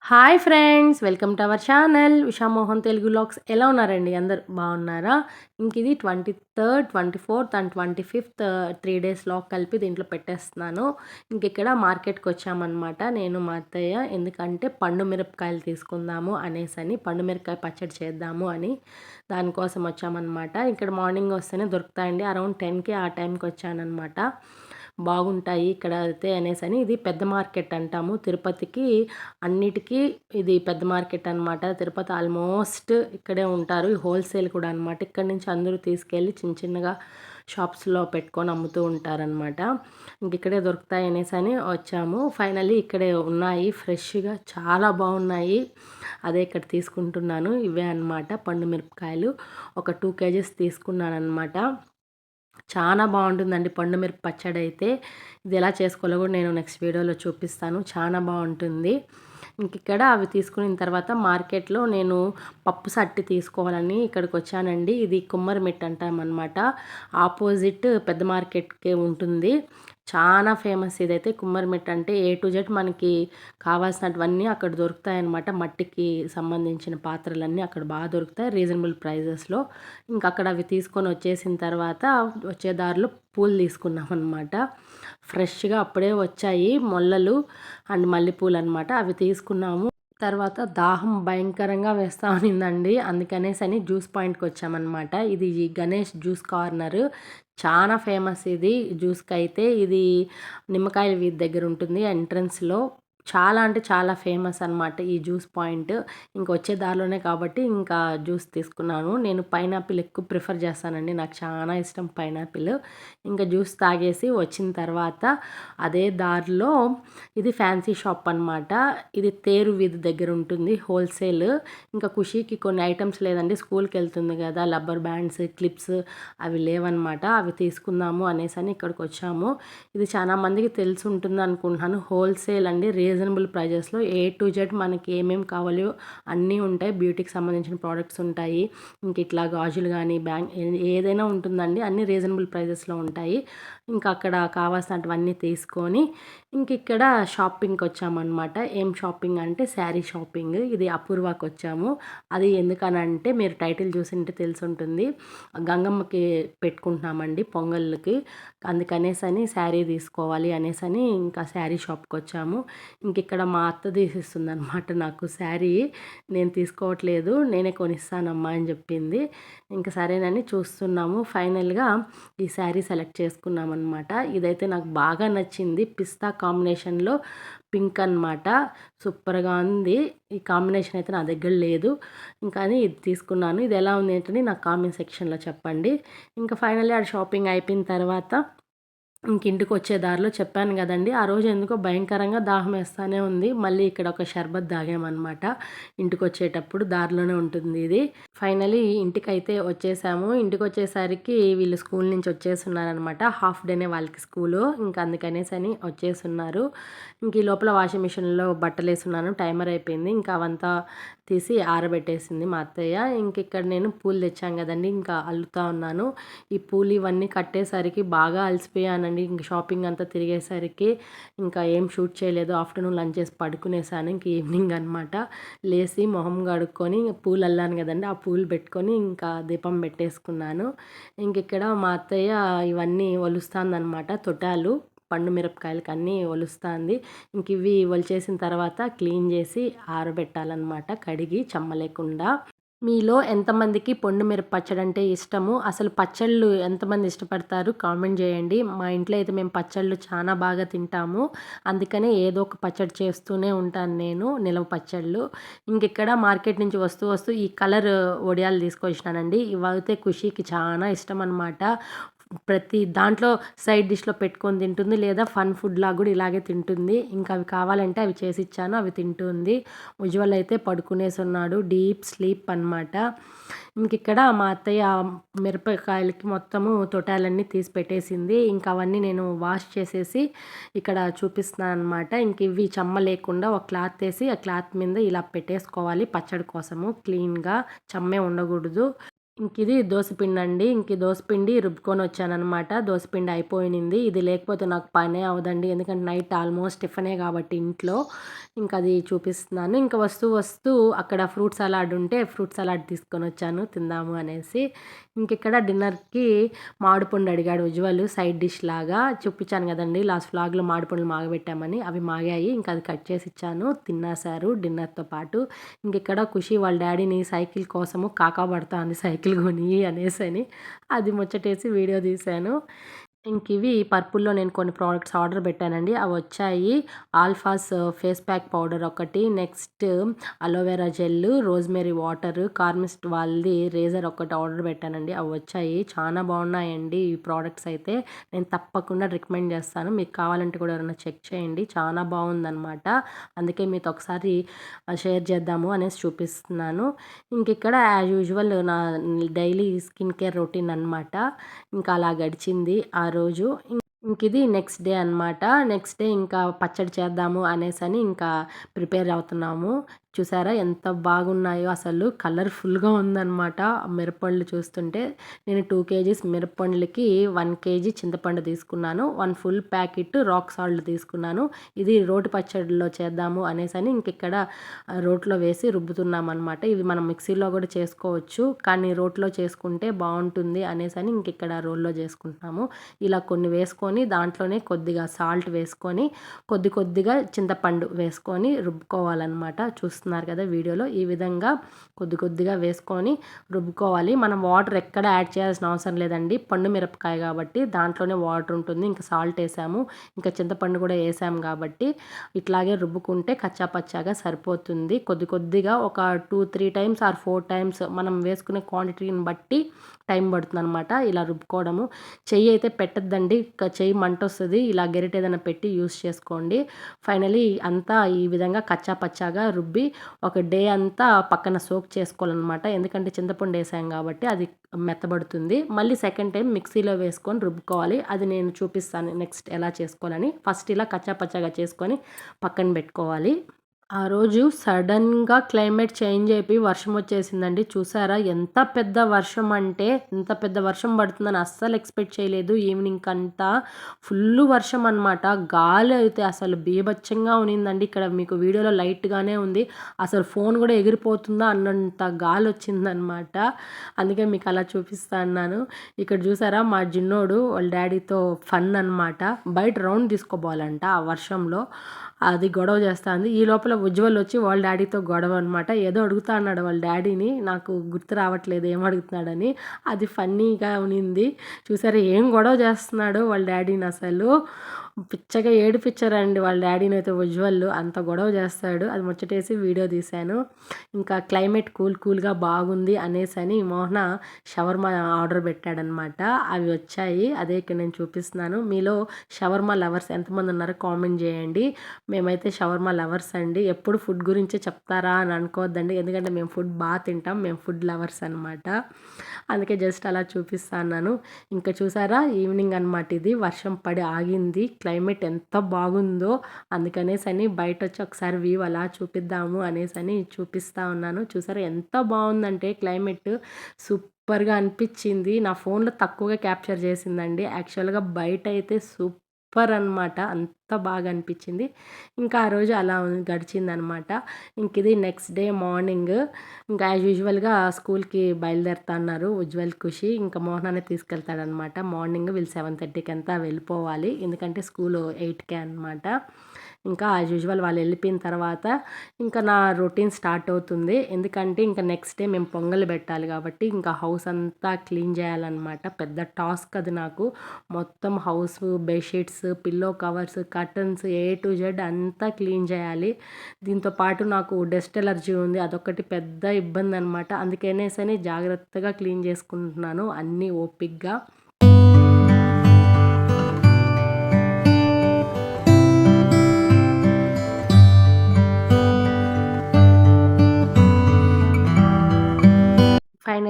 Hi friends, welcome to our channel Usha Mohan Telugu vlogs. ఎలా ఉన్నారండి? అందరు బాగున్నారా? ఇంక ఇది 23rd, 24th and 25th 3 days vlog కలిపి దీంట్లో పెట్టేస్తున్నాను. ఇంక ఇక్కడ మార్కెట్కి వచ్చామన్నమాట నేను మా అత్తయ్య. ఎందుకంటే పండు మిరపకాయలు తీసుకుందాము అనేసని, పండు మిరపకాయ పచ్చడి చేద్దాము అని దానికోసం వచ్చామన్నమాట. ఇక్కడ మార్నింగ్ వస్తేనే దొరుకుతాయండి. అరౌండ్ 10కి ఆ టైంకి వచ్చానన్నమాట. బాగుంటాయి ఇక్కడ అయితే అనేసని. ఇది పెద్ద మార్కెట్ అంటాము తిరుపతికి, అన్నిటికీ ఇది పెద్ద మార్కెట్ అనమాట. తిరుపతి ఆల్మోస్ట్ ఇక్కడే ఉంటారు. హోల్సేల్ కూడా అనమాట. ఇక్కడ నుంచి అందరూ తీసుకెళ్ళి చిన్న చిన్నగా షాప్స్లో పెట్టుకొని అమ్ముతూ ఉంటారనమాట. ఇంక ఇక్కడే దొరుకుతాయి అనేసని వచ్చాము. ఫైనల్లీ ఇక్కడే ఉన్నాయి, ఫ్రెష్గా చాలా బాగున్నాయి. అదే ఇక్కడ తీసుకుంటున్నాను. ఇవే అనమాట పండు మిరపకాయలు. ఒక 2 kgs తీసుకున్నాను అనమాట. చాలా బాగుంటుందండి పండు మిరప పచ్చడి అయితే. ఇది ఎలా చేసుకోవాలో కూడా నేను నెక్స్ట్ వీడియోలో చూపిస్తాను. చాలా బాగుంటుంది. ఇంక ఇక్కడ అవి తీసుకున్న తర్వాత మార్కెట్లో నేను పప్పు సట్టి తీసుకోవాలని ఇక్కడికి వచ్చానండి. ఇది కుమ్మరిమెట్టు అంటామన్నమాట. ఆపోజిట్ పెద్ద మార్కెట్కే ఉంటుంది. చాలా ఫేమస్ ఇదైతే. కుమ్మరిమెట్టు అంటే A to Z మనకి కావాల్సినటువన్నీ అక్కడ దొరుకుతాయన్నమాట. మట్టికి సంబంధించిన పాత్రలన్నీ అక్కడ బాగా దొరుకుతాయి రీజనబుల్ ప్రైజెస్లో. ఇంకా అక్కడ అవి తీసుకొని వచ్చేసిన తర్వాత వచ్చే దారిలో పూలు తీసుకున్నాం అనమాట. ఫ్రెష్గా అప్పుడే వచ్చాయి మొల్లలు అండ్ మల్లెపూలు అనమాట. అవి తీసుకున్నాము. తర్వాత దాహం భయంకరంగా వేస్తూ ఉన్నిందండి. అందుకనేసని జ్యూస్ పాయింట్కి వచ్చామన్నమాట. ఇది గణేష్ జ్యూస్ కార్నర్. చాలా ఫేమస్ ఇది జ్యూస్కి అయితే. ఇది నిమ్మకాయల వీధి దగ్గర ఉంటుంది ఎంట్రన్స్లో. చాలా అంటే చాలా ఫేమస్ అనమాట ఈ జ్యూస్ పాయింట్. ఇంక వచ్చే దారిలోనే కాబట్టి ఇంకా జ్యూస్ తీసుకున్నాను. నేను పైనాపిల్ ఎక్కువ ప్రిఫర్ చేస్తానండి, నాకు చాలా ఇష్టం పైనాపిల్. ఇంకా జ్యూస్ తాగేసి వచ్చిన తర్వాత అదే దారిలో ఇది ఫ్యాన్సీ షాప్ అనమాట. ఇది తేరు వీధి దగ్గర ఉంటుంది హోల్సేల్. ఇంకా ఖుషీకి కొన్ని ఐటమ్స్ లేదండి, స్కూల్కి వెళ్తుంది కదా, రబ్బర్ బ్యాండ్స్, క్లిప్స్ అవి లేవన్నమాట. అవి తీసుకుందాము అనేసని ఇక్కడికి వచ్చాము. ఇది చాలా మందికి తెలిసి ఉంటుంది అనుకుంటున్నాను. హోల్సేల్ అండి, రీజనబుల్ ప్రైజెస్లో A to Z మనకి ఏమేమి కావాలో అన్నీ ఉంటాయి. బ్యూటీకి సంబంధించిన ప్రోడక్ట్స్ ఉంటాయి. ఇంక ఇట్లా గాజులు కానీ ఏదైనా ఉంటుందండి. అన్నీ రీజనబుల్ ప్రైజెస్లో ఉంటాయి. ఇంకా అక్కడ కావాల్సినటువన్నీ తీసుకొని ఇంక ఇక్కడ షాపింగ్కి వచ్చామన్నమాట. ఏం షాపింగ్ అంటే శారీ షాపింగ్. ఇది అపూర్వాకి వచ్చాము. అది ఎందుకనంటే మీరు టైటిల్ చూసింటే తెలిసి ఉంటుంది, గంగమ్మకి పెట్టుకుంటున్నామండి పొంగళ్ళకి. అందుకనేసని శారీ తీసుకోవాలి అనేసని ఇంకా శారీ షాప్కి వచ్చాము. ఇంక ఇక్కడ మా అత్త తీసిస్తుంది అనమాట నాకు శారీ. నేను తీసుకోవట్లేదు, నేనే కొనిస్తానమ్మా అని చెప్పింది. ఇంకా సరేనని చూస్తున్నాము. ఫైనల్గా ఈ శారీ సెలెక్ట్ చేసుకున్నామన్నమాట. ఇదైతే నాకు బాగా నచ్చింది. పిస్తా కాంబినేషన్లో పింక్ అనమాట. సూపర్గా ఉంది. ఈ కాంబినేషన్ అయితే నా దగ్గర లేదు. ఇంకా ఇది తీసుకున్నాను. ఇది ఎలా ఉంది ఏంటని నాకు కామెంట్ సెక్షన్లో చెప్పండి. ఇంకా ఫైనల్లీ ఆ షాపింగ్ అయిపోయిన తర్వాత ఇంక ఇంటికి వచ్చే దారిలో చెప్పాను కదండి, ఆ రోజు ఎందుకో భయంకరంగా దాహం వేస్తూనే ఉంది. మళ్ళీ ఇక్కడ ఒక షర్బత్ తాగామన్నమాట. ఇంటికి వచ్చేటప్పుడు దారిలోనే ఉంటుంది ఇది. ఫైనలీ ఇంటికైతే వచ్చేసాము. ఇంటికి వచ్చేసరికి వీళ్ళు స్కూల్ నుంచి వచ్చేస్తున్నారనమాట. హాఫ్ డేనే వాళ్ళకి స్కూలు. ఇంకా అందుకనేసని వచ్చేస్తున్నారు. ఇంక ఈ లోపల వాషింగ్ మిషన్లో బట్టలు వేస్తున్నాను. టైమర్ అయిపోయింది. ఇంకా అవంతా తీసి ఆరబెట్టేసింది మా అత్తయ్య. ఇంక ఇక్కడ నేను పూలు తెచ్చాం కదండి, ఇంకా అల్లుతా ఉన్నాను. ఈ పూలు ఇవన్నీ కట్టేసరికి బాగా అలసిపోయానండి. ఇంక షాపింగ్ అంతా తిరిగేసరికి ఇంకా ఏం షూట్ చేయలేదు. ఆఫ్టర్నూన్ లంచ్ చేసి పడుకునేసాను. ఇంక ఈవినింగ్ అనమాట. లేచి మొహం కడుక్కొని పూలు అల్లాను కదండి, ఆ పూలు పెట్టుకొని ఇంకా దీపం పెట్టేసుకున్నాను. ఇంక ఇక్కడ మా అత్తయ్య ఇవన్నీ ఒలుస్తుందనమాట. తొటాలు పండు మిరపకాయలకి అన్నీ ఒలుస్తుంది. ఇంక ఇవి ఒలిచేసిన తర్వాత క్లీన్ చేసి ఆరబెట్టాలన్నమాట, కడిగి చెమ్మ లేకుండా. మీలో ఎంతమందికి పండు మిరప పచ్చడి అంటే ఇష్టము? అసలు పచ్చళ్ళు ఎంతమంది ఇష్టపడతారు కామెంట్ చేయండి. మా ఇంట్లో అయితే మేము పచ్చళ్ళు చాలా బాగా తింటాము. అందుకనే ఏదో ఒక పచ్చడి చేస్తూనే ఉంటాను నేను, నిలవ పచ్చళ్ళు. ఇంకిక్కడ మార్కెట్ నుంచి వస్తూ ఈ కలర్ వడియాలు తీసుకొచ్చినానండి. ఇవైతే ఖుషీకి చాలా ఇష్టం అనమాట. ప్రతి దాంట్లో సైడ్ డిష్లో పెట్టుకొని తింటుంది, లేదా ఫన్ ఫుడ్ లాగా కూడా ఇలాగే తింటుంది. ఇంకా అవి కావాలంటే అవి చేసి ఇచ్చాను, అవి తింటుంది. ఉజ్వల్ అయితే పడుకునేసి ఉన్నాడు, డీప్ స్లీప్ అనమాట. ఇంక ఇక్కడ మా అత్తయ్య మిరపకాయలకి మొత్తము తొటాలన్నీ తీసి పెట్టేసింది. ఇంకా అవన్నీ నేను వాష్ చేసేసి ఇక్కడ చూపిస్తున్నాను అనమాట. ఇంక ఇవి చెమ్మ లేకుండా ఒక క్లాత్ వేసి ఆ క్లాత్ మీద ఇలా పెట్టేసుకోవాలి పచ్చడి కోసము. క్లీన్గా చెమ్మే ఉండకూడదు. ఇంకిది దోసపిండండి. ఈ దోసపిండి రుబ్బుకొనొచ్చాననమాట. దోసపిండి అయిపోయినింది. ఇది లేకపోతే నాకు పనే అవ్వదండి. ఎందుకంటే నైట్ ఆల్మోస్ట్ టిఫినే గాబట్టి ఇంట్లో. ఇంకది చూపిస్తున్నాను. ఇంక వస్తూ అక్కడ ఫ్రూట్ సలాడ్ ఉంటే ఫ్రూట్ సలాడ్ తీసుకొనొచ్చాను తిందాము అనేసి. ఇంకిక్కడ డిన్నర్‌కి మామిడిపండు అడిగాడు ఉజ్వల్ సైడ్ డిష్ లాగా. చూపిచ్చాను గదండీ లాస్ట్ వ్లాగ్‌లో మామిడిపండ్లు మాగబెట్టామని. అవి మాగాయి. అది కట్ చేసిచ్చాను. తినేశారు డిన్నర్‌తో పాటు. ఇంకిక్కడ ఖుషి వాళ్ళ డ్యాడీని సైకిల్ కోసము కాకాబడతాంది సైకిల్ కొనియి అనేసని. అది ముచ్చటేసి వీడియో తీశాను. ఇంకివి పర్పుల్‌లో నేను కొన్ని ప్రోడక్ట్స్ ఆర్డర్ పెట్టానండి. అవొచ్చాయి. ఆల్ఫాస్ ఫేస్ ప్యాక్ పౌడర్ ఒకటి, next aloe vera gel, rosemary water, కార్మిస్ట్ వాళ్ళది రేజర్ ఒకటి ఆర్డర్ పెట్టానండి. అవొచ్చాయి. చానా బాగున్నాయండి ఈ ప్రోడక్ట్స్ అయితే. నేను తప్పకుండా రికమెండ్ చేస్తాను. మీకు కావాలంటే కూడా ఎవరైనా చెక్ చేయండి. చానా బాగుందనమాట. అందుకే మీతో ఒకసారి షేర్ చేద్దాము అనేసి చూపిస్తున్నాను. ఇంకిక్కడ యాజ్ యూజువల్ నా డైలీ స్కిన్ కేర్ రొటీన్ అనమాట. ఇంకా అలా గడిచింది ఆ రోజు. ఇంకిది నెక్స్ట్ డే అనమాట. నెక్స్ట్ డే ఇంకా పచ్చడి చేద్దాము అనేసని ఇంకా ప్రిపేర్ అవుతున్నాము. చూసారా ఎంత బాగున్నాయో అసలు కలర్‌ఫుల్‌గా ఉందనమాట. మిరపపండ్లు చూస్తుంటే. నేను 2 కేజీస్ మిరపపండ్లకి 1 కేజీ చింతపండు తీసుకున్నాను. 1 ఫుల్ ప్యాకెట్ రాక్ సాల్ట్ తీసుకున్నాను. ఇది రోటి పచ్చడిలో చేద్దాము అనేసని ఇంకిక్కడ రోట్లో వేసి రుబ్బుతున్నామనమాట. ఇవి మనం మిక్సీలో కూడా చేసుకోవచ్చు. కానీ రోట్లో చేసుకుంటే బావుంటుంది అనేసని ఇంకిక్కడ రోల్లో చేసుకుంటున్నాము. ఇలా కొన్ని వేసుకొని దాంట్లోనే కొద్దిగా సాల్ట్ వేసుకొని కొద్దిగా చింతపండు వేసుకొని రుబ్బుకోవాలనమాట. చూస్తున్నారు కదా వీడియోలో. ఈ విధంగా కొద్దిగా వేసుకొని రుబ్బుకోవాలి. మనం వాటర్ ఎక్కడ యాడ్ చేయాల్సిన అవసరం లేదండి. పండు మిరపకాయ కాబట్టి దాంట్లోనే వాటర్ ఉంటుంది. ఇంకా సాల్ట్ వేసాము. ఇంకా చింతపండు కూడా వేసాము కాబట్టి ఇట్లాగే రుబ్బుకుంటే కచ్చా పచ్చాగా సరిపోతుంది. కొద్దిగా ఒక 2, 3 టైమ్స్ ఆర్ 4 టైమ్స్ మనం వేసుకునే క్వాంటిటీని బట్టి టైం పడుతుందనమాట ఇలా రుబ్బుకోవడము. చెయ్యి అయితే పెట్టద్దండి. చెయ్యి మంటొస్తది. ఇలా గరిటె ఏదైనా పెట్టి యూజ్ చేసుకోండి. ఫైనలీ అంతా ఈ విధంగా కచ్చా పచ్చాగా రుబ్బి ఒక డే అంతా పక్కన సోక్ చేసుకోవాలనమాట. ఎందుకంటే చింతపండు వేసాం కాబట్టి అది మెత్తబడుతుంది. మళ్ళీ సెకండ్ టైం మిక్సీలో వేసుకొని రుబ్బుకోవాలి. అది నేను చూపిస్తాను నెక్స్ట్ ఎలా చేసుకోవాలని. ఫస్ట్ ఇలా కచ్చా పచ్చాగా చేసుకొని పక్కన పెట్టుకోవాలి. ఆ రోజు సడన్‌గా క్లైమేట్ చేంజ్ అయిపోయి వర్షం వచ్చేసిందండి. చూసారా ఎంత పెద్ద వర్షం అంటే, ఇంత పెద్ద వర్షం పడుతుందని అస్సలు ఎక్స్‌పెక్ట్ చేయలేదు. ఈవినింగ్‌కంతా ఫుల్లు వర్షం అనమాట. గాలి అయితే అసలు బీభత్సంగా ఉన్నిందండి. ఇక్కడ మీకు వీడియోలో లైట్‌గానే ఉంది. అసలు ఫోన్ కూడా ఎగిరిపోతుందా అన్నంత గాలొచ్చిందనమాట. అందుకే మీకు అలా చూపిస్తా అన్నాను. ఇక్కడ చూసారా మా చిన్నోడు వాళ్ళ డ్యాడీతో ఫన్ అనమాట. బయట రౌండ్ తీసుకోపోవాలంట ఆ వర్షంలో. అది గొడవ చేస్తాంది. ఈ లోపల ఉజ్వల్ వచ్చి వాళ్ళ డ్యాడీతో గొడవ అనమాట. ఏదో అడుగుతా అన్నాడు వాళ్ళ డ్యాడీని. నాకు గుర్తు రావట్లేదు ఏం అడుగుతున్నాడని. అది ఫన్నీగా ఉన్నింది. చూసారా ఏం గొడవ చేస్తున్నాడో వాళ్ళ డ్యాడీని అసలు. పిచ్చగా ఏడిపిచ్చారండి వాళ్ళ డ్యాడీనైతే ఉజ్వల్. అంత గొడవ చేస్తాడు. అది ముచ్చటేసి వీడియో తీశాను. ఇంకా క్లైమేట్ కూల్‌గా బాగుంది అనేసని మోహన షవర్మా ఆర్డర్ పెట్టాడనమాట. అవి వచ్చాయి. అదే ఇక్కడ నేను చూపిస్తున్నాను. మీలో షవర్మా లవర్స్ ఎంతమంది ఉన్నారో కామెంట్ చేయండి. మేమైతే షవర్మా లవర్స్ అండి. ఎప్పుడు ఫుడ్ గురించే చెప్తారా అని అనుకోవద్దండి. ఎందుకంటే మేము ఫుడ్ తింటాం. మేము ఫుడ్ లవర్స్ అనమాట. అందుకే జస్ట్ అలా చూపిస్తా అన్నాను. ఇంకా చూసారా ఈవినింగ్ అనమాట ఇది. వర్షం పడి ఆగింది. క్లైమేట్ ఎంత బాగుందో అందుకనేసని బయటొచ్చి ఒకసారి వ్యూ అలా చూపిద్దాము అనేసని చూపిస్తా ఉన్నాను. చూసారా ఎంత బాగుందంటే క్లైమేట్ సూపర్‌గా అనిపించింది. నా ఫోన్‌లో తక్కువగా క్యాప్చర్ చేసిందండి. యాక్చువల్‌గా బయట అయితే సూపర్ అనమాట. అంత బాగా అనిపించింది. ఇంకా ఆ రోజు అలా గడిచిందనమాట. ఇది నెక్స్ట్ డే మార్నింగ్ ఇంకా యాజ్ యూజువల్‌గా స్కూల్‌కి బయలుదేరుతా అన్నారు ఉజ్వల్, ఖుషి. ఇంకా మోహనానే తీసుకెళ్తాడనమాట. మార్నింగ్ వీళ్ళు 7:30కి అంతా వెళ్ళిపోవాలి. ఎందుకంటే స్కూలు 8కే అనమాట. ఇంకా యాజ్ యూజువల్ వాళ్ళు వెళ్ళిపోయిన తర్వాత ఇంకా నా రొటీన్ స్టార్ట్ అవుతుంది. ఎందుకంటే ఇంకా నెక్స్ట్ డే మేము పొంగల్ పెట్టాలి కాబట్టి ఇంకా హౌస్ అంతా క్లీన్ చేయాలన్నమాట. పెద్ద టాస్క్ అది నాకు. మొత్తం house, bedsheets, pillow covers, curtains A to Z అంతా క్లీన్ చేయాలి. దీంతో పాటు నాకు డస్ట్ ఎలర్జీ ఉంది. అదొకటి పెద్ద ఇబ్బంది అనమాట. అందుకనేసని జాగ్రత్తగా క్లీన్ చేసుకుంటున్నాను అన్నీ ఓపికగా.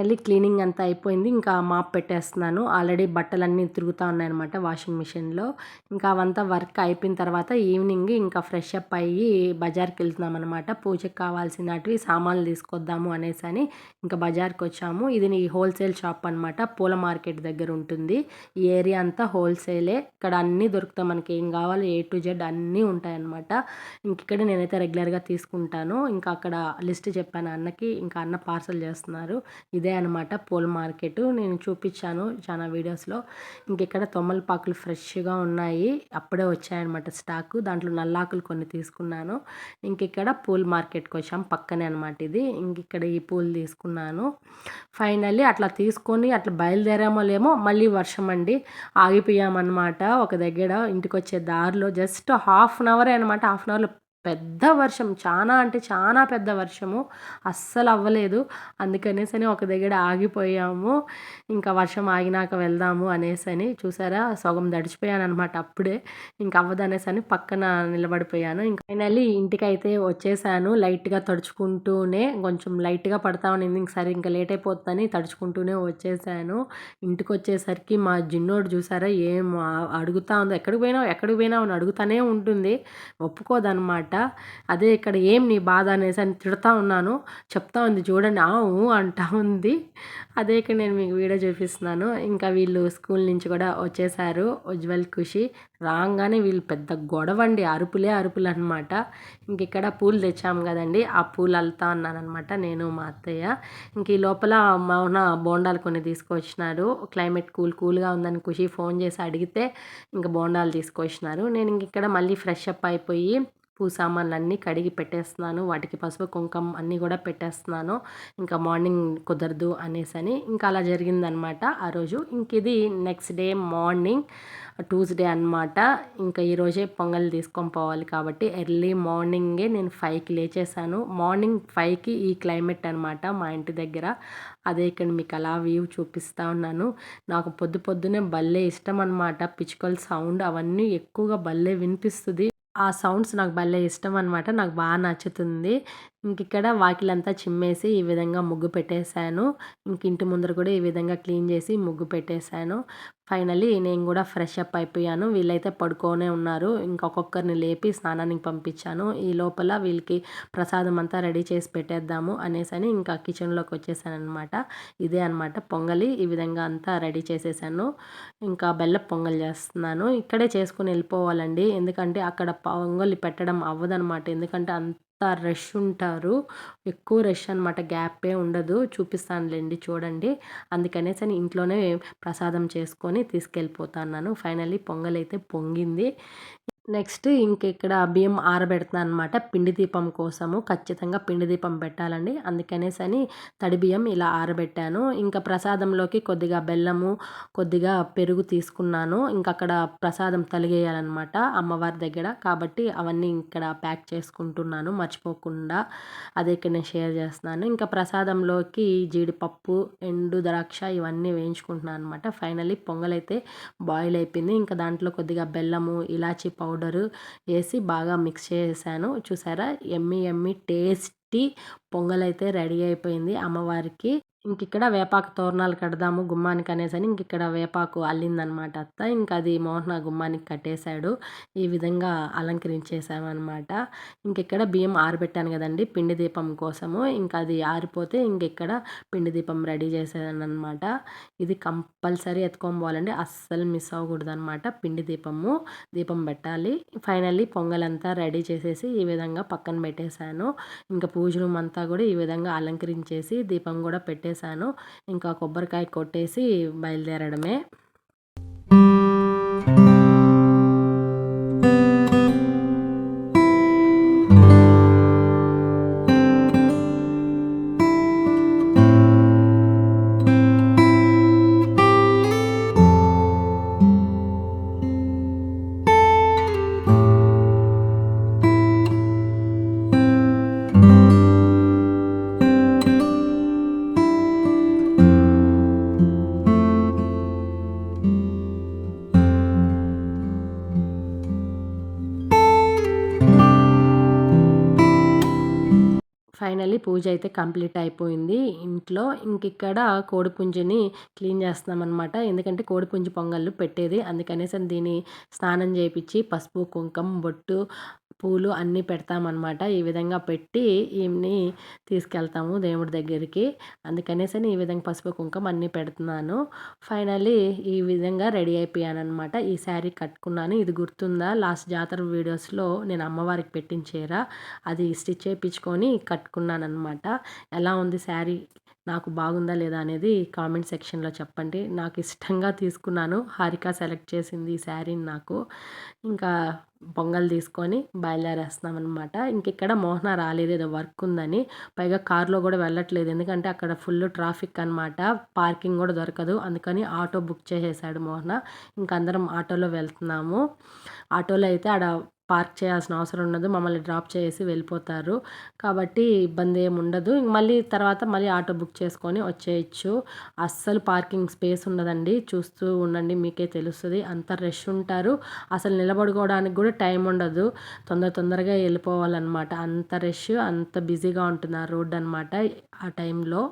ఫైనల్లీ క్లీనింగ్ అంతా అయిపోయింది. ఇంకా మాప్ పెట్టేస్తున్నాను. ఆల్రెడీ బట్టలన్నీ తిరుగుతా ఉన్నాయన్నమాట వాషింగ్ మిషన్‌లో. ఇంకా అవంతా వర్క్ అయిపోయిన తర్వాత ఈవినింగ్ ఇంకా ఫ్రెష్ అప్ అయ్యి బజార్‌కెళ్తున్నామన్నమాట. పూజకి కావాల్సినటివి సామాన్లు తీసుకొద్దాము అనేసని ఇంకా బజార్‌కొచ్చాము. ఇది హోల్‌సేల్ షాప్ అనమాట. పూల మార్కెట్ దగ్గర ఉంటుంది. ఈ ఏరియా అంతా హోల్‌సేలే. ఇక్కడ అన్నీ దొరుకుతాయి. మనకి ఏం కావాలో ఏ టు జెడ్ అన్నీ ఉంటాయన్నమాట. ఇంకిక్కడ నేనైతే రెగ్యులర్‌గా తీసుకుంటాను. ఇంకా అక్కడ లిస్ట్ చెప్పాను అన్నకి. ఇంకా అన్న పార్సెల్ చేస్తున్నారు. ఇదే అనమాట పూల మార్కెట్. నేను చూపించాను చాలా వీడియోస్‌లో. ఇంకిక్కడ తొమ్మలపాకులు ఫ్రెష్‌గా ఉన్నాయి. అప్పుడే వచ్చాయన్నమాట స్టాకు. దాంట్లో నల్లాకులు కొన్ని తీసుకున్నాను. ఇంకిక్కడ పూల మార్కెట్‌కి వచ్చాం. పక్కనే అనమాట ఇది. ఇంకిక్కడ ఈ పూలు తీసుకున్నాను. ఫైనల్లీ అట్లా తీసుకొని అట్లా బయలుదేరామో లేమో మళ్ళీ వర్షం అండి. ఆగిపోయామన్నమాట ఒక దగ్గర. ఇంటికొచ్చే దారిలో జస్ట్ హాఫ్ అన్ అవరే అనమాట. హాఫ్ అన్ అవర్‌లో పెద్ద వర్షం. చానా అంటే చానా పెద్ద వర్షము. అస్సలు అవ్వలేదు. అందుకనేసని ఒక దగ్గర ఆగిపోయాము. ఇంకా వర్షం ఆగినాక వెళ్దాము అనేసని. చూసారా సగం తడిచిపోయాననమాట అప్పుడే. ఇంక అవ్వదనేసని పక్కన నిలబడిపోయాను. ఇంక ఫైనల్లీ ఇంటికైతే వచ్చేసాను. లైట్‌గా తడుచుకుంటూనే కొంచెం లైట్‌గా పడతా ఉన్నింది. ఇంక సరే ఇంక లేట్ అయిపోతుందని తడుచుకుంటూనే వచ్చేసాను. ఇంటికొచ్చేసరికి మా చిన్నోడు చూసారా ఏం అడుగుతా ఉందో, "ఎక్కడికి పోయినావు? ఎక్కడికి పోయినావు?" అని అడుగుతానే ఉంటుంది. ఒప్పుకోదనమాట. అదే ఇక్కడ "ఏం నీ బాధ?" అనేసని తిడతా ఉన్నాను. చెప్తా ఉంది చూడండి. ఆ! ఊ అంటా ఉంది. అదే ఇక్కడ నేను మీకు వీడియో చూపిస్తున్నాను. ఇంకా వీళ్ళు స్కూల్ నుంచి కూడా వచ్చేసారు. ఉజ్వల్, ఖుషి. రాంగానే వీళ్ళు పెద్ద గొడవండి. అరుపులే అరుపులనమాట. ఇంకిక్కడ పూలు తెచ్చాము కదండీ! ఆ పూలు అల్లుతా ఉన్నాననమాట నేను, మా అత్తయ్య. ఇంక ఈ లోపల మౌన బోండాలు కొన్ని తీసుకొచ్చినారు. క్లైమేట్ కూల్‌గా ఉందని ఖుషి ఫోన్ చేసి అడిగితే ఇంక బోండాలు తీసుకొచ్చినారు. నేను ఇంకిక్కడ మళ్ళీ ఫ్రెష్ అప్ అయిపోయి సామాన్లన్నీ కడిగి పెట్టేస్తున్నాను. వాటికి పసుపు, కుంకం అన్నీ కూడా పెట్టేస్తున్నాను. ఇంకా మార్నింగ్ కుదరదు అనేసని. ఇంకా అలా జరిగిందనమాట ఆ రోజు. ఇంకిది నెక్స్ట్ డే మార్నింగ్ ట్యూస్‌డే అనమాట. ఇంకా ఈరోజే పొంగల్ తీసుకొని పోవాలి కాబట్టి ఎర్లీ మార్నింగే నేను 5కి లేచేసాను. మార్నింగ్ 5కి ఈ క్లైమేట్ అనమాట మా ఇంటి దగ్గర. అదే ఇక్కడ మీకు అలా వ్యూ చూపిస్తా ఉన్నాను. నాకు పొద్దున్నే భలే ఇష్టం అనమాట. పిచ్చుకల సౌండ్ అవన్నీ ఎక్కువగా భలే వినిపిస్తది. ఆ సౌండ్స్ నాకు భలే ఇష్టం అనమాట. నాకు బాగా నచ్చుతుంది. ఇంకిక్కడ వాకిలంతా చిమ్మేసి ఈ విధంగా ముగ్గు పెట్టేశాను. ఇంటి ముందర కూడా ఈ విధంగా క్లీన్ చేసి ముగ్గు పెట్టేశాను. ఫైనల్లీ నేను కూడా ఫ్రెష్ అప్ అయిపోయాను. వీళ్ళైతే పడుకోనే ఉన్నారు. ఒక్కొక్కరిని లేపి స్నానానికి పంపించాను. ఈ లోపల వీళ్ళకి ప్రసాదం అంతా రెడీ చేసి పెట్టేద్దాము అనేసని ఇంకా కిచెన్‌లోకి వచ్చేసాననమాట. ఇదే అనమాట పొంగలి. ఈ విధంగా అంతా రెడీ చేసేసాను. ఇంకా బెల్లపు పొంగల్ చేస్తున్నాను. ఇక్కడే చేసుకొని వెళ్ళిపోవాలండి. ఎందుకంటే అక్కడ పొంగలి పెట్టడం అవ్వదనమాట. ఎందుకంటే అంత రష్ ఉంటారు. ఎక్కువ రష్ అనమాట. గ్యాపే ఉండదు. చూపిస్తానులెండి చూడండి. అందుకనేసని ఇంట్లోనే ప్రసాదం చేసుకొని తీసుకెళ్ళిపోతున్నాను. ఫైనల్లీ పొంగలైతే పొంగింది. నెక్స్ట్ ఇంకిక్కడ బియ్యం ఆరబెడుతున్నాను అనమాట. పిండి దీపం కోసము. ఖచ్చితంగా పిండి దీపం పెట్టాలండి. అందుకనేసని తడి బియ్యం ఇలా ఆరబెట్టాను. ఇంకా ప్రసాదంలోకి కొద్దిగా బెల్లము, కొద్దిగా పెరుగు తీసుకున్నాను. అక్కడ ప్రసాదం తలిగేయాలనమాట అమ్మవారి దగ్గర. కాబట్టి అవన్నీ ఇక్కడ ప్యాక్ చేసుకుంటున్నాను మర్చిపోకుండా. అదే ఇక్కడ నేను షేర్ చేస్తున్నాను. ఇంకా ప్రసాదంలోకి జీడిపప్పు, ఎండు ద్రాక్ష ఇవన్నీ వేయించుకుంటున్నాను అనమాట. ఫైనల్లీ పొంగలైతే బాయిల్ అయిపోయింది. ఇంకా దాంట్లో కొద్దిగా బెల్లము, ఇలాచీ పౌడరు వేసి బాగా మిక్స్ చేశాను. చూసారా యమ్మీ టేస్టీ పొంగలైతే రెడీ అయిపోయింది అమ్మవారికి. ఇక్కడ వేపాకు తోరణాలు కడదాము గుమ్మానికి అనేసని ఇక్కడ వేపాకు అల్లిందనమాట అత్త. అది మోహన గుమ్మానికి కట్టేశాడు. ఈ విధంగా అలంకరించేసామనమాట. ఇక్కడ బియ్యం ఆరబెట్టాను కదండి పిండి దీపం కోసము. అది ఆరిపోతే ఇక్కడ పిండి దీపం రెడీ చేసేదాననమాట. ఇది కంపల్సరీ ఎత్తుకొని పోవాలండి. అస్సలు మిస్ అవ్వకూడదనమాట. పిండి దీపం పెట్టాలి. ఫైనల్లీ పొంగలంతా రెడీ చేసేసి ఈ విధంగా పక్కన పెట్టేశాను. పూజ రూమ్ అంతా కూడా ఈ విధంగా అలంకరించేసి దీపం కూడా పెట్టేశాను. కొబ్బరికాయ కొట్టేసి బయలుదేరడమే. ఫైనల్లీ పూజ అయితే కంప్లీట్ అయిపోయింది ఇంట్లో. ఇంకిక్కడ కోడిపుంజుని క్లీన్ చేస్తున్నామనమాట. ఎందుకంటే కోడిపుంజు పొంగళ్ళు పెట్టేది. అందుకనేసి దీన్ని స్నానం చేపిచ్చి పసుపు, కుంకుమ, బొట్టు, పూలు అన్నీ పెడతామన్నమాట. ఈ విధంగా పెట్టి ఈమెని తీసుకెళ్తాము దేవుడి దగ్గరికి. అందుకనేసని ఈ విధంగా పసుపు, కుంకుమ అన్నీ పెడుతున్నాను. ఫైనల్లీ ఈ విధంగా రెడీ అయిపోయాననమాట. ఈ శారీ కట్టుకున్నాను. ఇది గుర్తుందా, లాస్ట్ జాతర వీడియోస్లో నేను అమ్మవారికి పెట్టిన చీర, అది స్టిచ్ చేయించుకొని కట్టుకున్నానమాట. ఎలా ఉంది శారీ, నాకు బాగుందా లేదా అనేది కామెంట్ సెక్షన్లో చెప్పండి. నాకు ఇష్టంగా తీసుకున్నాను. హారిక సెలెక్ట్ చేసింది ఈ శారీని నాకు. ఇంకా పొంగల్ తీసుకొని బయలుదేరేస్తున్నాం అనమాట. ఇంకిక్కడ మోహన రాలేదు, ఏదో వర్క్ ఉందని. పైగా కార్లో కూడా వెళ్ళట్లేదు, ఎందుకంటే అక్కడ ఫుల్ ట్రాఫిక్ అనమాట. పార్కింగ్ కూడా దొరకదు. అందుకని ఆటో బుక్ చేసేసాడు మోహన. ఇంకందరం ఆటోలో వెళ్తున్నాము. ఆటోలో అయితే ఆడ పార్క్ చేయాల్సిన అవసరం ఉండదు, మమ్మల్ని డ్రాప్ చేసి వెళ్ళిపోతారు. కాబట్టి ఇబ్బంది ఏమి ఉండదు. మళ్ళీ తర్వాత మళ్ళీ ఆటో బుక్ చేసుకొని వచ్చేయచ్చు. అస్సలు పార్కింగ్ స్పేస్ ఉండదండి. చూస్తూ ఉండండి, మీకే తెలుస్తుంది. అంత రష్ ఉంటారు. అసలు నిలబడుకోవడానికి కూడా టైం ఉండదు. తొందరగా వెళ్ళిపోవాలన్నమాట. అంత రష్, అంత బిజీగా ఉంటుంది ఆ రోడ్ అనమాట ఆ టైంలో.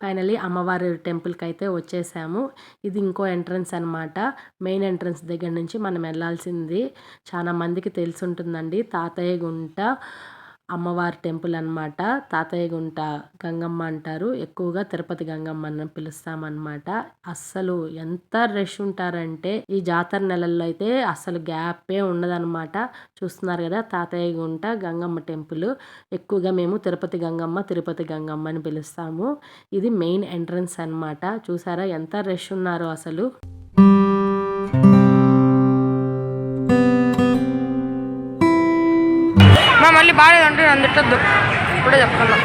ఫైనలీ అమ్మవారి టెంపుల్కి అయితే వచ్చేసాము. ఇది ఇంకో ఎంట్రన్స్ అనమాట. మెయిన్ ఎంట్రన్స్ దగ్గర నుంచి మనం వెళ్ళాల్సింది. చాలా మందికి తెలిసి ఉంటుందండి, తాతయ్య గుంట అమ్మవారి టెంపుల్ అనమాట. తాతయ్య గుంట గంగమ్మ అంటారు. ఎక్కువగా తిరుపతి గంగమ్మ అని పిలుస్తామన్నమాట. అస్సలు ఎంత రష్ ఉంటారంటే ఈ జాతర నెలల్లో అయితే అస్సలు గ్యాపే ఉండదన్నమాట. చూస్తున్నారు కదా, తాతయ్య గుంట గంగమ్మ టెంపుల్. ఎక్కువగా మేము తిరుపతి గంగమ్మ అని పిలుస్తాము. ఇది మెయిన్ ఎంట్రన్స్ అనమాట. చూసారా ఎంత రష్ ఉన్నారో అసలు. మళ్ళీ బాగాలేదంటే నన్ను తిట్టద్దు, ఇప్పుడే చెప్తున్నా.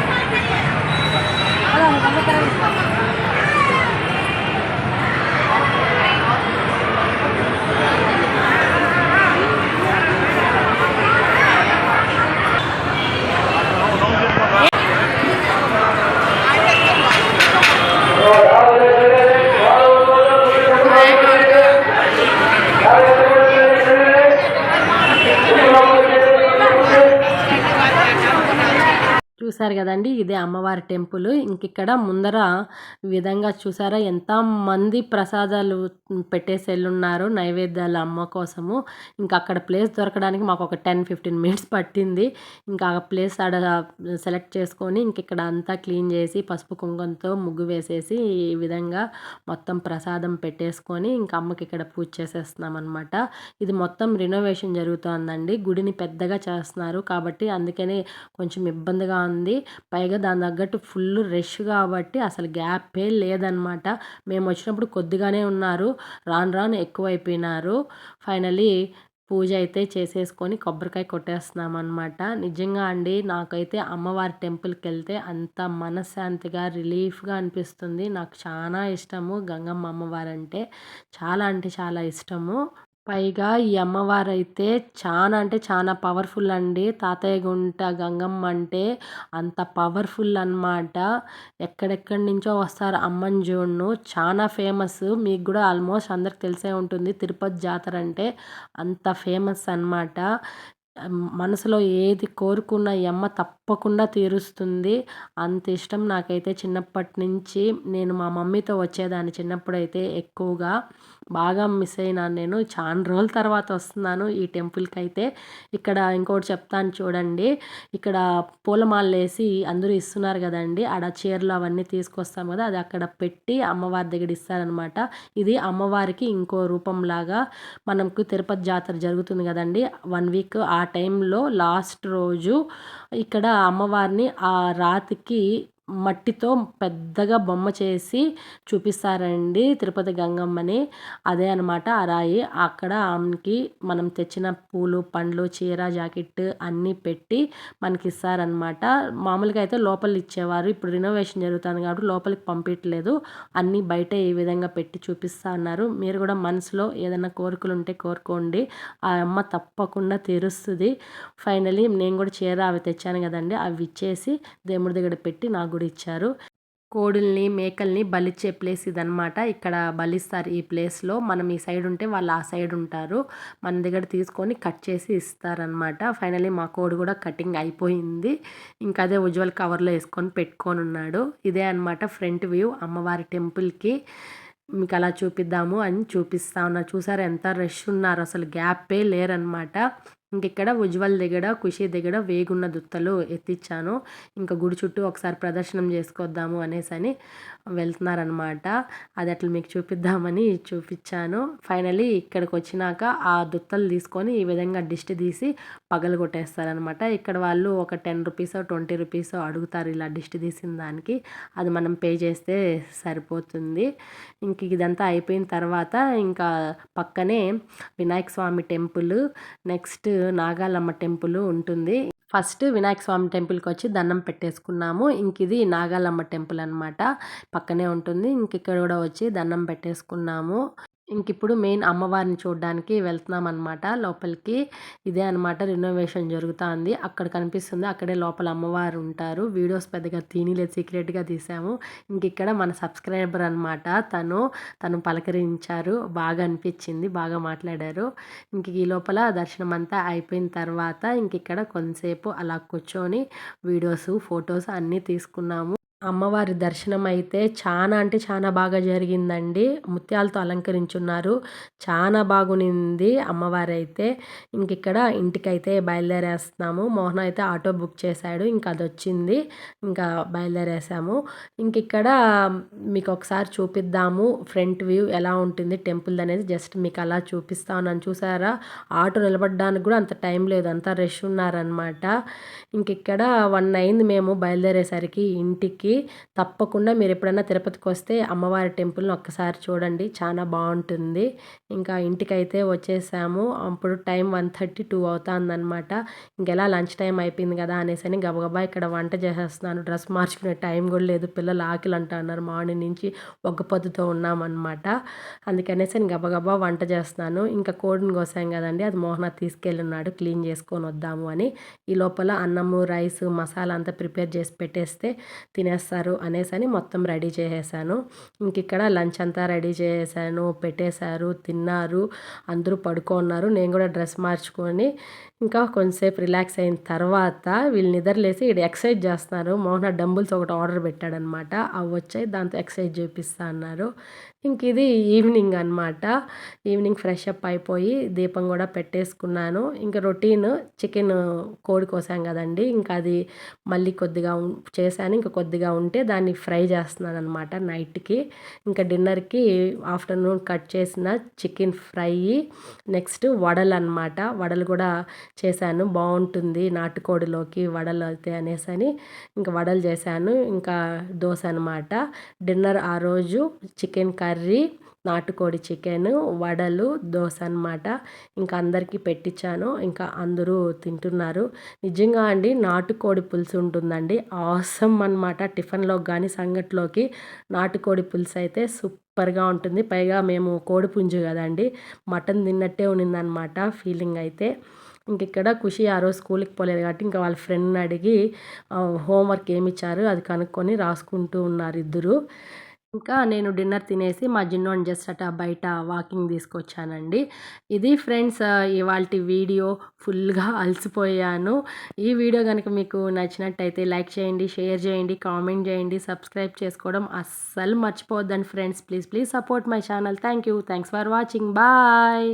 చూసారు కదండి, ఇదే అమ్మవారి టెంపుల్. ఇంకిక్కడ ముందర విధంగా చూసారా ఎంతమంది ప్రసాదాలు పెట్టేసి వెళ్ళున్నారు నైవేద్యాలు అమ్మ కోసము. ఇంకా అక్కడ ప్లేస్ దొరకడానికి మాకు ఒక 10-15 మినిట్స్ పట్టింది. ఇంకా ఆ ప్లేస్ ఆడ సెలెక్ట్ చేసుకొని ఇంకిక్కడ అంతా క్లీన్ చేసి పసుపు కుంకుమతో ముగ్గు వేసేసి ఈ విధంగా మొత్తం ప్రసాదం పెట్టేసుకొని ఇంకా అమ్మకి ఇక్కడ పూజ చేసేస్తున్నాం అనమాట. ఇది మొత్తం రినోవేషన్ జరుగుతుందండి. గుడిని పెద్దగా చేస్తున్నారు కాబట్టి అందుకనే కొంచెం ఇబ్బందిగా ఉంది. పైగా దాని తగ్గట్టు ఫుల్ రష్ కాబట్టి అసలు గ్యాపే లేదనమాట. మేము వచ్చినప్పుడు కొద్దిగానే ఉన్నారు, రాను ఎక్కువైపోయినారు. ఫైనలీ పూజ అయితే చేసేసుకొని కొబ్బరికాయ కొట్టేస్తున్నాం అనమాట. నిజంగా అండి, నాకైతే అమ్మవారి టెంపుల్కి వెళ్తే అంత మనశ్శాంతిగా రిలీఫ్గా అనిపిస్తుంది. నాకు చాలా ఇష్టము గంగమ్మ అమ్మవారు అంటే చాలా ఇష్టము. పైగా ఈ అమ్మవారైతే అంటే చాలా పవర్ఫుల్ అండి. తాతయ్య గుంట గంగమ్మ అంటే అంత పవర్ఫుల్ అన్నమాట. ఎక్కడెక్కడి నుంచో వస్తారు అమ్మని చూడను. చాలా ఫేమస్. మీకు కూడా ఆల్మోస్ట్ అందరికి తెలిసే ఉంటుంది, తిరుపతి జాతర అంటే అంత ఫేమస్ అన్నమాట. మనసులో ఏది కోరుకున్న ఈ అమ్మ తప్పకుండా తీరుస్తుంది. అంత ఇష్టం నాకైతే చిన్నప్పటి నుంచి. నేను మా మమ్మీతో వచ్చేదాన్ని చిన్నప్పుడైతే ఎక్కువగా. బాగా మిస్ అయినాను నేను. చాలా రోజుల తర్వాత వస్తున్నాను ఈ టెంపుల్కి అయితే. ఇక్కడ ఇంకోటి చెప్తాను చూడండి, ఇక్కడ పూలమాలలు వేసి అందరూ ఇస్తున్నారు కదండి, ఆడ చీరలు అవన్నీ తీసుకొస్తాం కదా, అది అక్కడ పెట్టి అమ్మవారి దగ్గర ఇస్తారనమాట. ఇది అమ్మవారికి ఇంకో రూపంలాగా. మనకు తిరుపతి జాతర జరుగుతుంది కదండి 1 వీక్, ఆ టైంలో లాస్ట్ రోజు ఇక్కడ అమ్మవారిని ఆ రాతికి మట్టితో పెద్దగా బొమ్మ చేసి చూపిస్తారండి తిరుపతి గంగమ్మని. అదే అనమాట ఆ రాయి. అక్కడ ఆమెకి మనం తెచ్చిన పూలు, పండ్లు, చీర, జాకెట్ అన్నీ పెట్టి మనకి ఇస్తారనమాట. మామూలుగా అయితే లోపల ఇచ్చేవారు, ఇప్పుడు రినోవేషన్ జరుగుతుంది కాబట్టి లోపలికి పంపించలేదు. అన్నీ బయట ఈ విధంగా పెట్టి చూపిస్తా అన్నారు. మీరు కూడా మనసులో ఏదైనా కోరికలు ఉంటే కోరుకోండి, ఆ అమ్మ తప్పకుండా తీరుస్తుంది. ఫైనలీ నేను కూడా చీర అవి తెచ్చాను కదండి, అవి ఇచ్చేసి దేవుడి దగ్గర పెట్టి నాకు కూడా ఇచ్చారు. కోడుల్ని, మేకల్ని బలిచ్చే ప్లేస్ ఇదనమాట. ఇక్కడ బలిస్తారు ఈ ప్లేస్‌లో. మనం ఈ సైడ్ ఉంటే వాళ్ళు ఆ సైడ్ ఉంటారు. మన దగ్గర తీసుకొని కట్ చేసి ఇస్తారనమాట. ఫైనల్లీ మా కోడి కూడా కటింగ్ అయిపోయింది. ఇంకా అదే ఉజ్వల్ కవర్‌లో ఏసుకొని పెట్టుకొనున్నాడు. ఇదే అనమాట ఫ్రంట్ వ్యూ అమ్మవారి టెంపుల్‌కి. మీకు అలా చూపిద్దాము అని చూపిస్తా ఉన్నా. చూసారా ఎంత రష్ ఉన్నారు, అసలు గ్యాపే లేరనమాట. ఇంకిక్కడ ఉజ్వల్ దగ్గర, ఖుషి దగ్గర వేగున్న దుత్తలు ఎత్తిచ్చాను. ఇంకా గుడి చుట్టూ ఒకసారి ప్రదర్శనం చేసుకొద్దాము అనేసని వెళ్తున్నారనమాట. అది అట్లా మీకు చూపిద్దామని చూపిచ్చాను. ఫైనల్లీ ఇక్కడికొచ్చినాక ఆ దుత్తలు తీసుకొని ఈ విధంగా దిష్టి తీసి పగలగొట్టేస్తారనమాట. ఇక్కడ వాళ్ళు ఒక 10 రూపీసో, 20 రూపీసో అడుగుతారు ఇలా దిష్టి తీసిన దానికి. అది మనం పే చేస్తే సరిపోతుంది. ఇంక ఇదంతా అయిపోయిన తర్వాత ఇంకా పక్కనే వినాయక స్వామి టెంపుల్, నెక్స్ట్ నాగాలమ్మ టెంపుల్ ఉంటుంది. ఫస్ట్ వినాయక స్వామి టెంపుల్కి వచ్చి దండం పెట్టేసుకున్నాము. ఇంక ఇది నాగాలమ్మ టెంపుల్ అనమాట, పక్కనే ఉంటుంది. ఇంక ఇక్కడ కూడా వచ్చి దండం పెట్టేసుకున్నాము. ఇంకిప్పుడు మెయిన్ అమ్మవారిని చూడడానికి వెళ్తున్నాం అనమాట లోపలికి. ఇదే అనమాట రినోవేషన్ జరుగుతుంది. అక్కడ కనిపిస్తుంది, అక్కడే లోపల అమ్మవారు ఉంటారు. వీడియోస్ పెద్దగా తీయలేదు, సీక్రెట్గా తీసాము. ఇంకిక్కడ మన సబ్స్క్రైబర్ అనమాట, తను పలకరించారు, బాగా అనిపించింది, బాగా మాట్లాడారు. ఇంక ఈ లోపల దర్శనం అంతా అయిపోయిన తర్వాత ఇంకిక్కడ కొంతసేపు అలా కూర్చొని వీడియోస్, ఫొటోస్ అన్నీ తీసుకున్నాము. అమ్మవారి దర్శనం అయితే చాలా అంటే చాలా బాగా జరిగిందండి. ముత్యాలతో అలంకరించున్నారు, చాలా బాగునింది అమ్మవారు అయితే. ఇంకిక్కడ ఇంటికైతే బయలుదేరేస్తున్నాము. మోహన్ అయితే ఆటో బుక్ చేశాడు, ఇంకా అది వచ్చింది, ఇంకా బయలుదేరేసాము. ఇంకిక్కడ మీకు ఒకసారి చూపిద్దాము ఫ్రంట్ వ్యూ ఎలా ఉంటుంది టెంపుల్ అనేది, జస్ట్ మీకు అలా చూపిస్తా ఉన్నాను. చూసారా, ఆటో నిలబడడానికి కూడా అంత టైం లేదు, అంతా రష్ ఉన్నారనమాట. ఇంకిక్కడ 1 అయింది మేము బయలుదేరేసరికి ఇంటికి. తప్పకుండా మీరు ఎప్పుడైనా తిరుపతికి వస్తే అమ్మవారి టెంపుల్ని ఒక్కసారి చూడండి, చాలా బాగుంటుంది. ఇంకా ఇంటికైతే వచ్చేసాము. అప్పుడు టైం 1:32 అవుతుందన్నమాట. ఇంకెలా లంచ్ టైం అయిపోయింది కదా అనేసి గబగబా ఇక్కడ వంట చేసేస్తున్నాను. డ్రెస్ మార్చుకునే టైం కూడా లేదు, పిల్లలు ఆకలి అంటున్నారు, మార్నింగ్ నుంచి ఒక్క పొద్దుతో ఉన్నామన్నమాట. అందుకనేసి గబగబా వంట చేస్తున్నాను. ఇంకా కోడిని కోసాం కదండి, అది మోహన తీసుకెళ్ళున్నాడు క్లీన్ చేసుకొని వద్దాము అని. ఈ లోపల అన్నము, రైస్, మసాలా అంతా ప్రిపేర్ చేసి పెట్టేస్తే తినేస్తారు అనేసి మొత్తం రెడీ చేసేసాను. ఇంకిక్కడ లంచ్ అంతా రెడీ చేసేసాను, పెట్టేశారు, తిన్నారు, అందరూ పడుకున్నారు. నేను కూడా డ్రెస్ మార్చుకొని ఇంకా కొంచెంసేపు రిలాక్స్ అయిన తర్వాత వీళ్ళు నిద్రలేసి ఇక్కడ ఎక్సర్సైజ్ చేస్తున్నారు. మోహన డంబుల్స్ ఒకటి ఆర్డర్ పెట్టాడనమాట, అవి వచ్చాయి, దాంతో ఎక్సర్సైజ్ చేపిస్తా అన్నారు. ఇంక ఇది ఈవినింగ్ అనమాట. ఈవినింగ్ ఫ్రెష్ అప్ అయిపోయి దీపం కూడా పెట్టేసుకున్నాను. ఇంకా రొటీన్ చికెన్ కోడి కోసాం కదండి, ఇంకా అది మళ్ళీ కొద్దిగా చేశాను, ఇంకా కొద్దిగా ఉంటే దాన్ని ఫ్రై చేస్తున్నాను అనమాట నైట్కి. ఇంకా డిన్నర్కి ఆఫ్టర్నూన్ కట్ చేసిన చికెన్ ఫ్రై, నెక్స్ట్ వడలు అనమాట. వడలు కూడా చేశాను, బాగుంటుంది నాటుకోడిలోకి వడలు అయితే అనేసి ఇంకా వడలు చేశాను. ఇంకా దోశ అనమాట. డిన్నర్ ఆ రోజు చికెన్ కర్రీ, నాటుకోడి చికెన్, వడలు, దోశ అనమాట. ఇంకా అందరికీ పెట్టించాను, ఇంకా అందరూ తింటున్నారు. నిజంగా అండి నాటుకోడి పులుసు ఉంటుందండి, ఆసమ్ అనమాట. టిఫిన్లోకి కానీ సంగట్లోకి నాటుకోడి పులుసు అయితే సూపర్గా ఉంటుంది. పైగా మేము కోడి పుంజు కదండి, మటన్ తిన్నట్టే ఉన్నిందనమాట ఫీలింగ్ అయితే. ఇంక ఇక్కడ ఖుషి ఆ రోజు స్కూల్కి పోలేదు కాబట్టి ఇంకా వాళ్ళ ఫ్రెండ్ని అడిగి హోంవర్క్ ఏమి ఇచ్చారు అది కనుక్కొని రాసుకుంటూ ఉన్నారు ఇద్దరు. ఇంకా నేను డిన్నర్ తినేసి మా జిన్నోని జస్ట్ అట్లా బయట వాకింగ్ తీసుకొచ్చానండి. ఇది ఫ్రెండ్స్ ఇవాల్టి వీడియో. ఫుల్గా అలసిపోయాను. ఈ వీడియో కనుక మీకు నచ్చినట్టయితే లైక్ చేయండి, షేర్ చేయండి, కామెంట్ చేయండి, సబ్స్క్రైబ్ చేసుకోవడం అస్సలు మర్చిపోవద్దండి friends. Please support my channel. Thanks for watching. Bye.